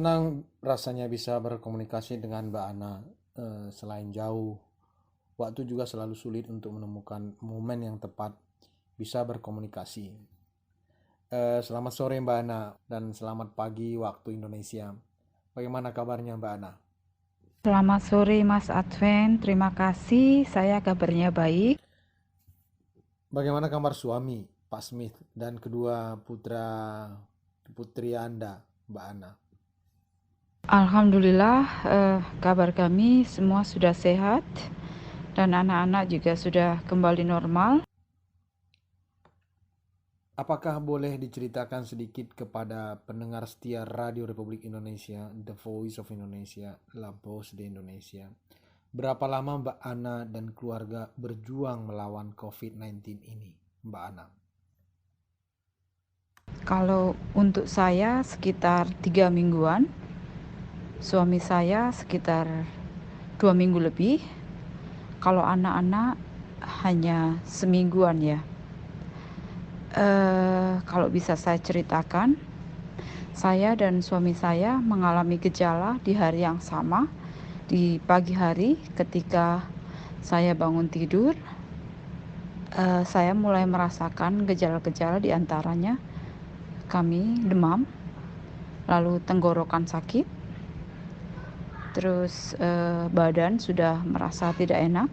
Senang rasanya bisa berkomunikasi dengan Mbak Ana. Selain jauh, waktu juga selalu sulit untuk menemukan momen yang tepat bisa berkomunikasi. Selamat sore Mbak Ana dan selamat pagi waktu Indonesia. Bagaimana kabarnya Mbak Ana? Selamat sore Mas Adven, terima kasih. Saya kabarnya baik. Bagaimana kabar suami Pak Smith dan kedua putra putri Anda Mbak Ana? Alhamdulillah, kabar kami semua sudah sehat dan anak-anak juga sudah kembali normal. Apakah boleh diceritakan sedikit kepada pendengar setia Radio Republik Indonesia, The Voice of Indonesia, La Voz de Indonesia, berapa lama Mbak Ana dan keluarga berjuang melawan COVID-19 ini, Mbak Ana? Kalau untuk saya sekitar 3 mingguan, suami saya sekitar 2 minggu lebih. Kalau anak-anak hanya semingguan ya. Kalau bisa saya ceritakan, saya dan suami saya mengalami gejala di hari yang sama. Di pagi hari ketika saya bangun tidur, saya mulai merasakan gejala-gejala, di antaranya kami demam, lalu tenggorokan sakit, terus badan sudah merasa tidak enak,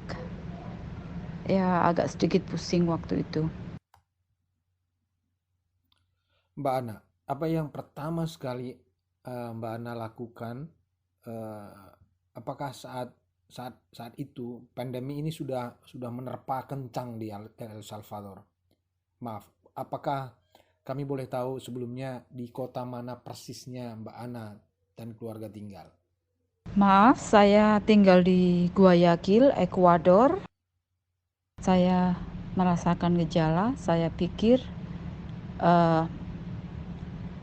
ya agak sedikit pusing waktu itu. Mbak Ana, apa yang pertama sekali Mbak Ana lakukan? Apakah saat itu pandemi ini sudah menerpa kencang di El Salvador? Maaf, apakah kami boleh tahu sebelumnya di kota mana persisnya Mbak Ana dan keluarga tinggal? Maaf, saya tinggal di Guayaquil, Ekuador. Saya merasakan gejala, saya pikir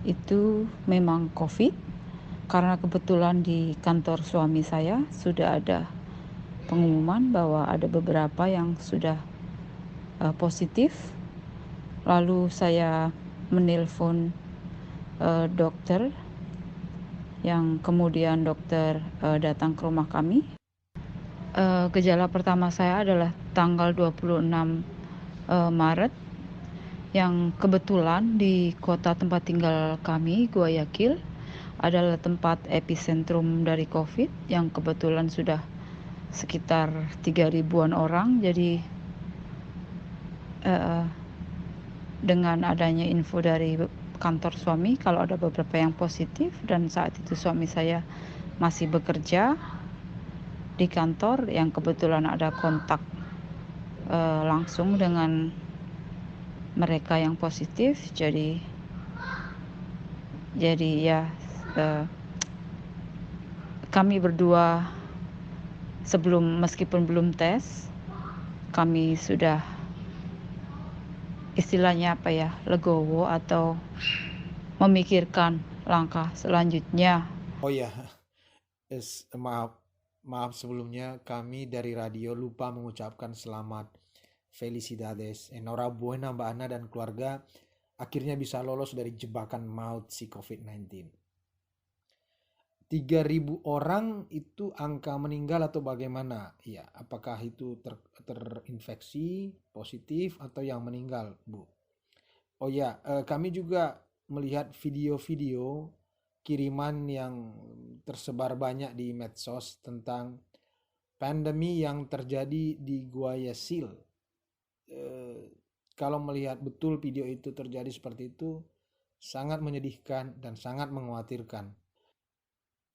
itu memang COVID, karena kebetulan di kantor suami saya sudah ada pengumuman bahwa ada beberapa yang sudah positif. Lalu saya menelpon dokter, yang kemudian dokter datang ke rumah kami. Gejala pertama saya adalah tanggal 26 Maret, yang kebetulan di kota tempat tinggal kami, Guayaquil, adalah tempat epicentrum dari COVID, yang kebetulan sudah sekitar 3.000-an orang. Jadi dengan adanya info dari kantor suami kalau ada beberapa yang positif, dan saat itu suami saya masih bekerja di kantor yang kebetulan ada kontak langsung dengan mereka yang positif, jadi ya kami berdua meskipun belum tes, kami sudah istilahnya legowo atau memikirkan langkah selanjutnya. Oh ya, maaf sebelumnya kami dari radio lupa mengucapkan selamat felicidades, enhorabuena Mbak Ana dan keluarga akhirnya bisa lolos dari jebakan maut si COVID-19. 3.000 orang itu angka meninggal atau bagaimana? Ya, apakah itu terinfeksi positif atau yang meninggal, Bu? Oh ya, kami juga melihat video-video kiriman yang tersebar banyak di medsos tentang pandemi yang terjadi di Guayaquil. Kalau melihat betul video itu terjadi seperti itu, sangat menyedihkan dan sangat mengkhawatirkan.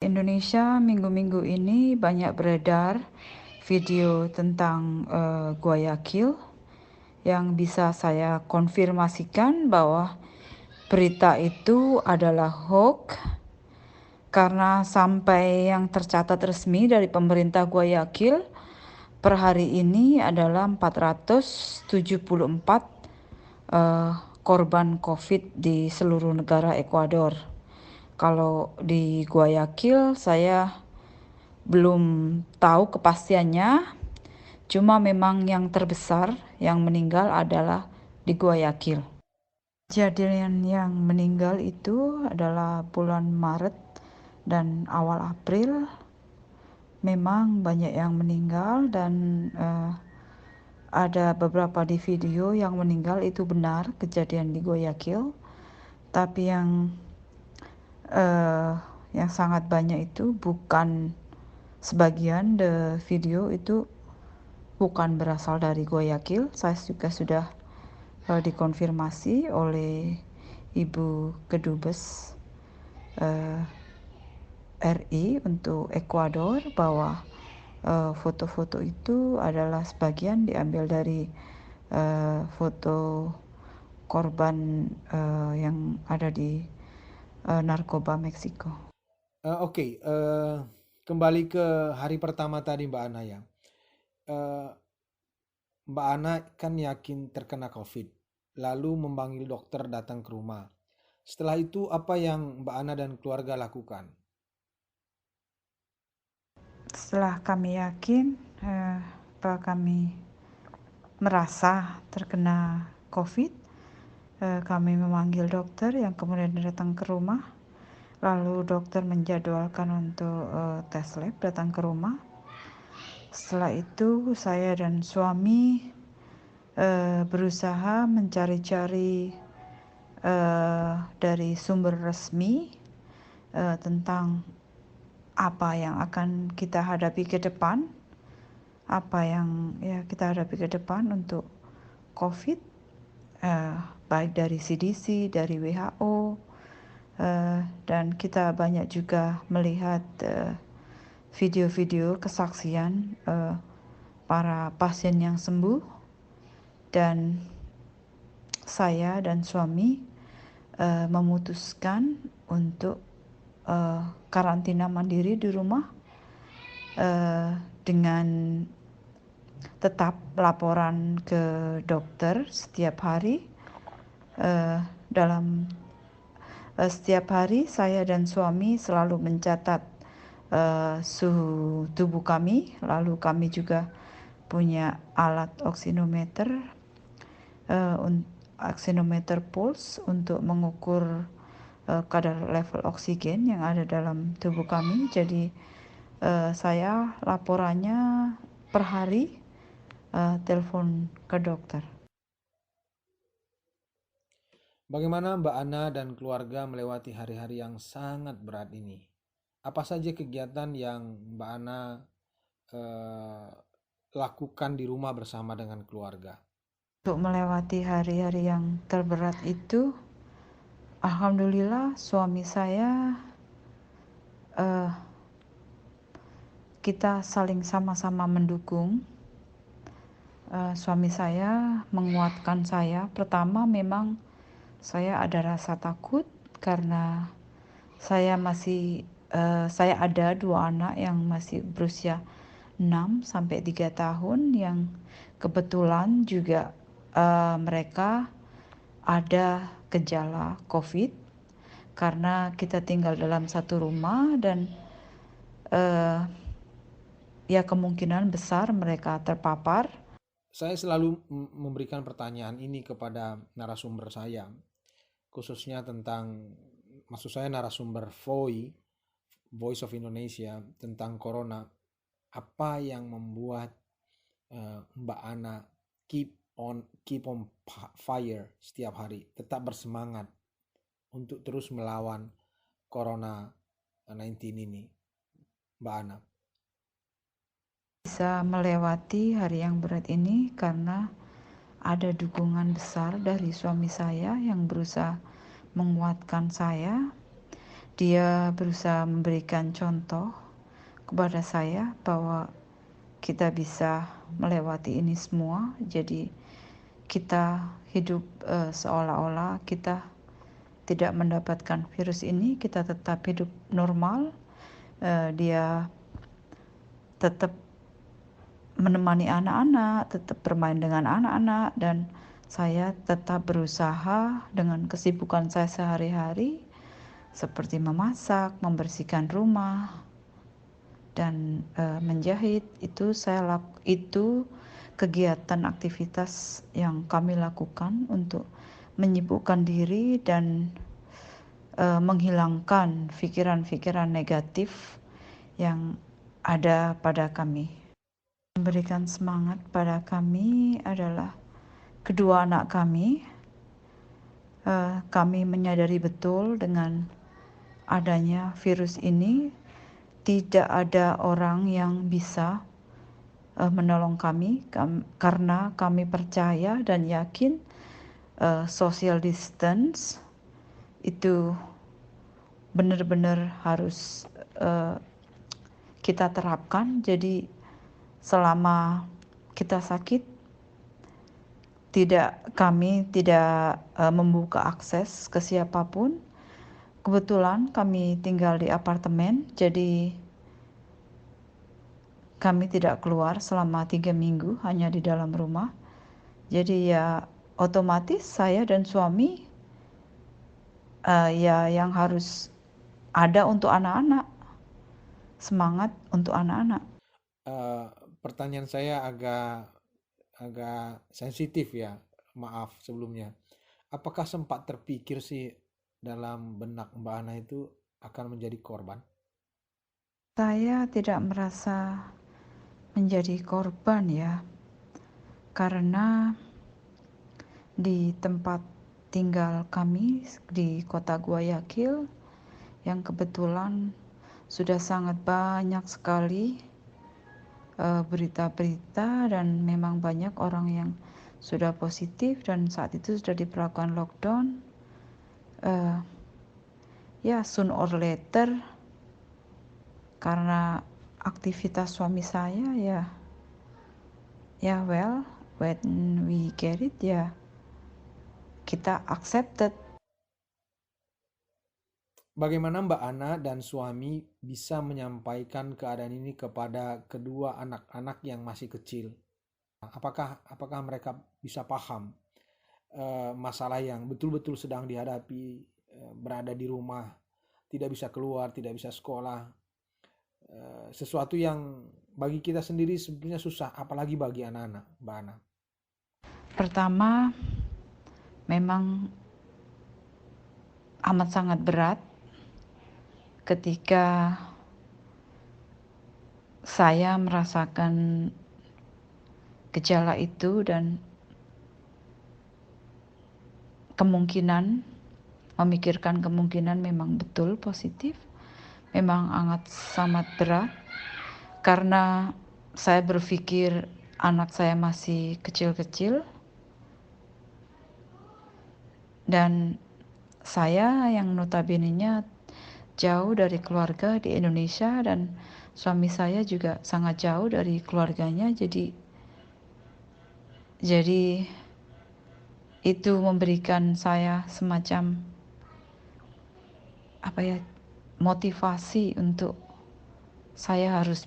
Indonesia minggu-minggu ini banyak beredar video tentang Guayaquil, yang bisa saya konfirmasikan bahwa berita itu adalah hoax, karena sampai yang tercatat resmi dari pemerintah Guayaquil per hari ini adalah 474 korban COVID di seluruh negara Ekuador. Kalau di Guayaquil saya belum tahu kepastiannya, cuma memang yang terbesar yang meninggal adalah di Guayaquil. Kejadian yang meninggal itu adalah bulan Maret dan awal April memang banyak yang meninggal dan ada beberapa di video yang meninggal itu benar kejadian di Guayaquil, tapi uh, yang sangat banyak itu bukan sebagian the video itu bukan berasal dari Guayaquil. Saya juga sudah dikonfirmasi oleh Ibu Kedubes RI untuk Ekuador bahwa foto-foto itu adalah sebagian diambil dari foto korban yang ada di narkoba Meksiko. Oke, kembali ke hari pertama tadi Mbak Ana ya. Eh, Mbak Ana kan yakin terkena COVID, lalu memanggil dokter datang ke rumah. Setelah itu apa yang Mbak Ana dan keluarga lakukan? Setelah kami yakin bahwa kami merasa terkena COVID, kami memanggil dokter yang kemudian datang ke rumah. Lalu dokter menjadwalkan untuk tes lab datang ke rumah. Setelah itu saya dan suami berusaha mencari-cari dari sumber resmi tentang apa yang akan kita hadapi ke depan, untuk COVID, baik dari CDC, dari WHO, dan kita banyak juga melihat video-video kesaksian para pasien yang sembuh, dan saya dan suami memutuskan untuk karantina mandiri di rumah dengan tetap laporan ke dokter setiap hari. Dalam setiap hari saya dan suami selalu mencatat suhu tubuh kami, lalu kami juga punya alat oximeter pulse untuk mengukur kadar level oksigen yang ada dalam tubuh kami. Jadi saya laporannya per hari telepon ke dokter. Bagaimana Mbak Ana dan keluarga melewati hari-hari yang sangat berat ini? Apa saja kegiatan yang Mbak Ana lakukan di rumah bersama dengan keluarga? Untuk melewati hari-hari yang terberat itu, alhamdulillah suami saya kita saling sama-sama mendukung. Suami saya menguatkan saya. Pertama memang saya ada rasa takut karena saya ada 2 anak yang masih berusia 6 sampai 3 tahun yang kebetulan juga mereka ada gejala COVID karena kita tinggal dalam satu rumah dan ya kemungkinan besar mereka terpapar. Saya selalu memberikan pertanyaan ini kepada narasumber saya, khususnya tentang, maksud saya narasumber Voice of Indonesia, tentang corona. Apa yang membuat Mbak Ana keep on fire setiap hari, tetap bersemangat untuk terus melawan corona 19 ini, Mbak Ana? Bisa melewati hari yang berat ini karena ada dukungan besar dari suami saya yang berusaha menguatkan saya. Dia berusaha memberikan contoh kepada saya bahwa kita bisa melewati ini semua. Jadi kita hidup seolah-olah kita tidak mendapatkan virus ini, kita tetap hidup normal. Dia tetap menemani anak-anak, tetap bermain dengan anak-anak, dan saya tetap berusaha dengan kesibukan saya sehari-hari seperti memasak, membersihkan rumah, dan menjahit. Itu kegiatan aktivitas yang kami lakukan untuk menyibukkan diri dan menghilangkan pikiran-pikiran negatif yang ada pada kami. Memberikan semangat pada kami adalah kedua anak kami. Kami menyadari betul dengan adanya virus ini, tidak ada orang yang bisa menolong kami karena kami percaya dan yakin social distance itu benar-benar harus kita terapkan. Jadi selama kita sakit, kami tidak membuka akses ke siapapun. Kebetulan kami tinggal di apartemen, jadi kami tidak keluar selama 3 minggu, hanya di dalam rumah. Jadi ya otomatis saya dan suami ya yang harus ada untuk anak-anak, semangat untuk anak-anak. Pertanyaan saya agak sensitif ya, maaf sebelumnya. Apakah sempat terpikir sih dalam benak Mbak Ana itu akan menjadi korban? Saya tidak merasa menjadi korban ya, karena di tempat tinggal kami di kota Guayaquil yang kebetulan sudah sangat banyak sekali berita-berita dan memang banyak orang yang sudah positif dan saat itu sudah diberlakukan lockdown. Ya soon or later, karena aktivitas suami saya ya well, when we get it ya kita accepted. Bagaimana Mbak Ana dan suami bisa menyampaikan keadaan ini kepada kedua anak-anak yang masih kecil? Apakah mereka bisa paham masalah yang betul-betul sedang dihadapi, berada di rumah, tidak bisa keluar, tidak bisa sekolah, sesuatu yang bagi kita sendiri sebenarnya susah, apalagi bagi anak-anak, Mbak Ana? Pertama, memang amat sangat berat ketika saya merasakan gejala itu dan memikirkan kemungkinan memang betul positif, memang sangat berat karena saya berpikir anak saya masih kecil-kecil dan saya yang notabene-nya jauh dari keluarga di Indonesia dan suami saya juga sangat jauh dari keluarganya, jadi itu memberikan saya semacam motivasi untuk saya harus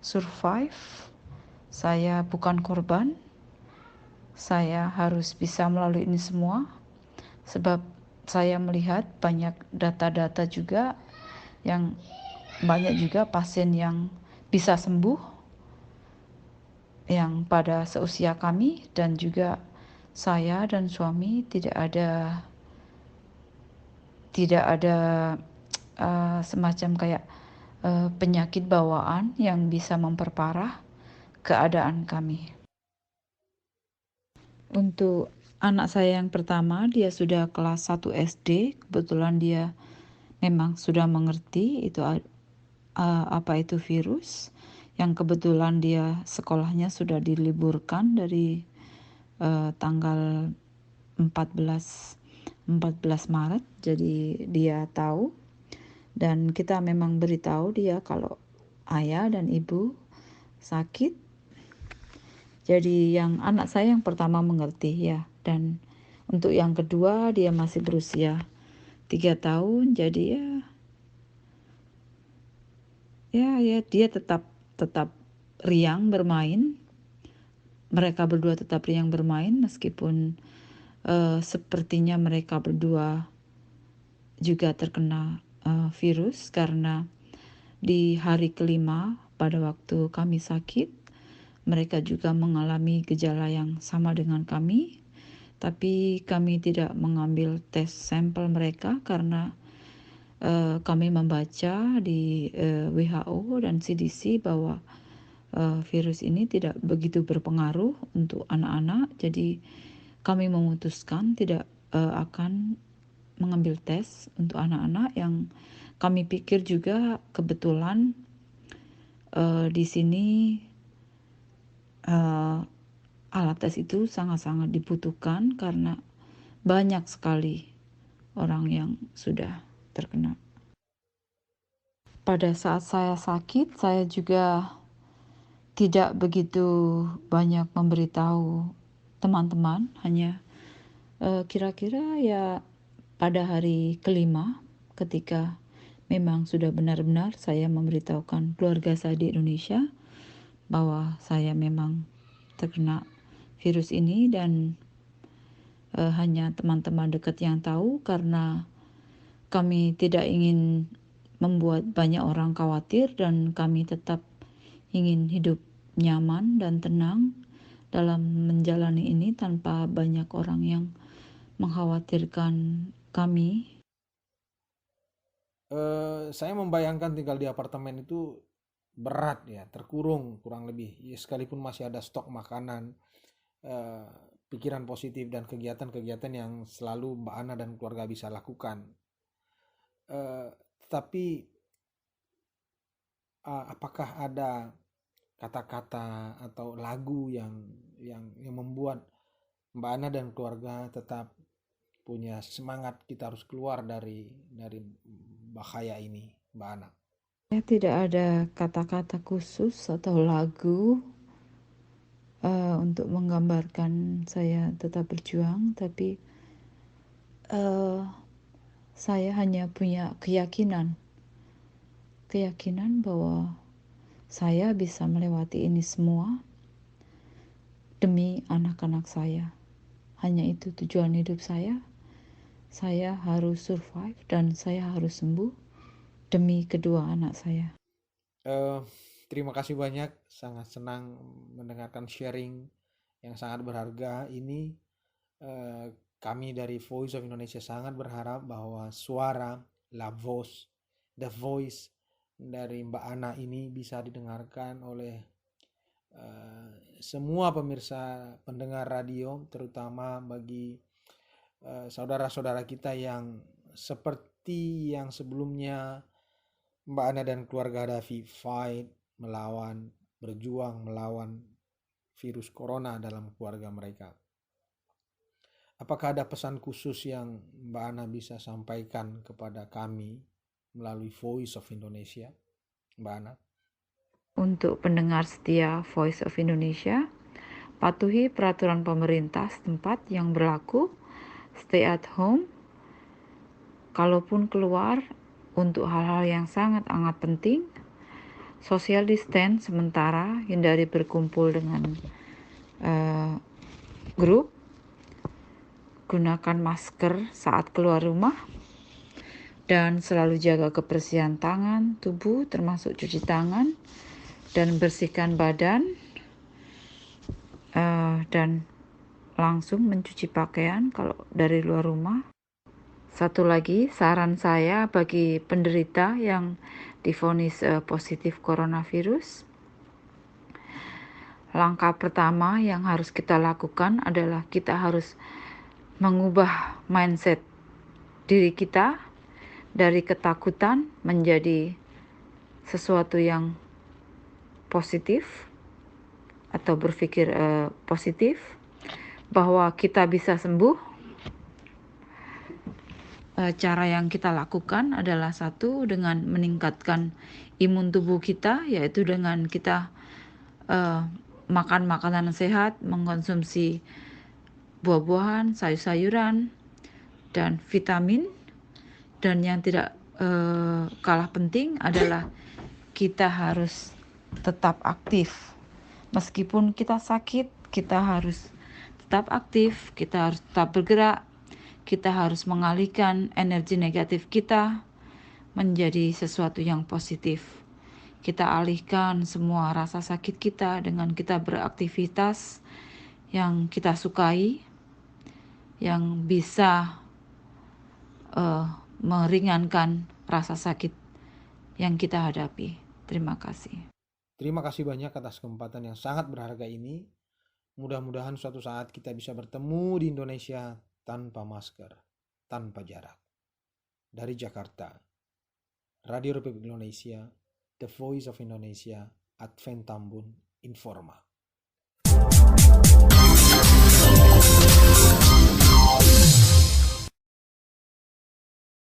survive. Saya bukan korban, saya harus bisa melalui ini semua sebab saya melihat banyak data-data juga yang banyak juga pasien yang bisa sembuh yang pada seusia kami, dan juga saya dan suami tidak ada semacam kayak penyakit bawaan yang bisa memperparah keadaan kami. Untuk anak saya yang pertama, dia sudah kelas 1 SD, kebetulan dia memang sudah mengerti itu apa itu virus, yang kebetulan dia sekolahnya sudah diliburkan dari tanggal 14 Maret, jadi dia tahu dan kita memang beritahu dia kalau ayah dan ibu sakit. Jadi yang anak saya yang pertama mengerti ya, dan untuk yang kedua dia masih berusia 3 tahun, jadi ya dia tetap riang bermain. Mereka berdua tetap riang bermain meskipun sepertinya mereka berdua juga terkena virus, karena di hari kelima pada waktu kami sakit, mereka juga mengalami gejala yang sama dengan kami tapi kami tidak mengambil tes sampel mereka karena kami membaca di WHO dan CDC bahwa virus ini tidak begitu berpengaruh untuk anak-anak. Jadi kami memutuskan tidak akan mengambil tes untuk anak-anak yang kami pikir juga kebetulan di sini alat tes itu sangat-sangat dibutuhkan karena banyak sekali orang yang sudah terkena. Pada saat saya sakit, saya juga tidak begitu banyak memberitahu teman-teman, hanya kira-kira ya pada hari kelima ketika memang sudah benar-benar saya memberitahukan keluarga saya di Indonesia bahwa saya memang terkena virus ini dan hanya teman-teman dekat yang tahu karena kami tidak ingin membuat banyak orang khawatir dan kami tetap ingin hidup nyaman dan tenang dalam menjalani ini tanpa banyak orang yang mengkhawatirkan kami. Saya membayangkan tinggal di apartemen itu berat ya, terkurung kurang lebih. Ya, sekalipun masih ada stok makanan, pikiran positif dan kegiatan-kegiatan yang selalu Mbak Ana dan keluarga bisa lakukan. Tapi apakah ada kata-kata atau lagu yang membuat Mbak Ana dan keluarga tetap punya semangat kita harus keluar dari bahaya ini, Mbak Ana? Tidak ada kata-kata khusus atau lagu untuk menggambarkan saya tetap berjuang, tapi saya hanya punya keyakinan bahwa saya bisa melewati ini semua demi anak-anak saya. Hanya itu tujuan hidup saya. Saya harus survive dan saya harus sembuh demi kedua anak saya. Terima kasih banyak, sangat senang mendengarkan sharing yang sangat berharga ini. Kami dari Voice of Indonesia sangat berharap bahwa suara, the voice dari Mbak Ana ini bisa didengarkan oleh semua pemirsa pendengar radio, terutama bagi saudara-saudara kita yang seperti yang sebelumnya Mbak Ana dan keluarga Davi berjuang melawan virus corona dalam keluarga mereka. Apakah ada pesan khusus yang Mbak Ana bisa sampaikan kepada kami melalui Voice of Indonesia, Mbak Ana? Untuk pendengar setia Voice of Indonesia, patuhi peraturan pemerintah setempat yang berlaku, stay at home, kalaupun keluar untuk hal-hal yang sangat-sangat penting, social distance sementara, hindari berkumpul dengan grup, gunakan masker saat keluar rumah, dan selalu jaga kebersihan tangan, tubuh, termasuk cuci tangan, dan bersihkan badan, dan langsung mencuci pakaian kalau dari luar rumah. Satu lagi, saran saya bagi penderita yang divonis positif coronavirus, langkah pertama yang harus kita lakukan adalah kita harus mengubah mindset diri kita dari ketakutan menjadi sesuatu yang positif atau berpikir positif bahwa kita bisa sembuh. Cara yang kita lakukan adalah satu, dengan meningkatkan imun tubuh kita, yaitu dengan kita makan makanan sehat, mengkonsumsi buah-buahan, sayur-sayuran, dan vitamin. Dan yang tidak kalah penting adalah kita harus tetap aktif. Meskipun kita sakit, kita harus tetap aktif, kita harus tetap bergerak, kita harus mengalihkan energi negatif kita menjadi sesuatu yang positif. Kita alihkan semua rasa sakit kita dengan kita beraktivitas yang kita sukai. yang bisa meringankan rasa sakit yang kita hadapi. Terima kasih. Terima kasih banyak atas kesempatan yang sangat berharga ini. Mudah-mudahan suatu saat kita bisa bertemu di Indonesia tanpa masker, tanpa jarak. Dari Jakarta, Radio Republik Indonesia, The Voice of Indonesia, Advent Tambun, Informa.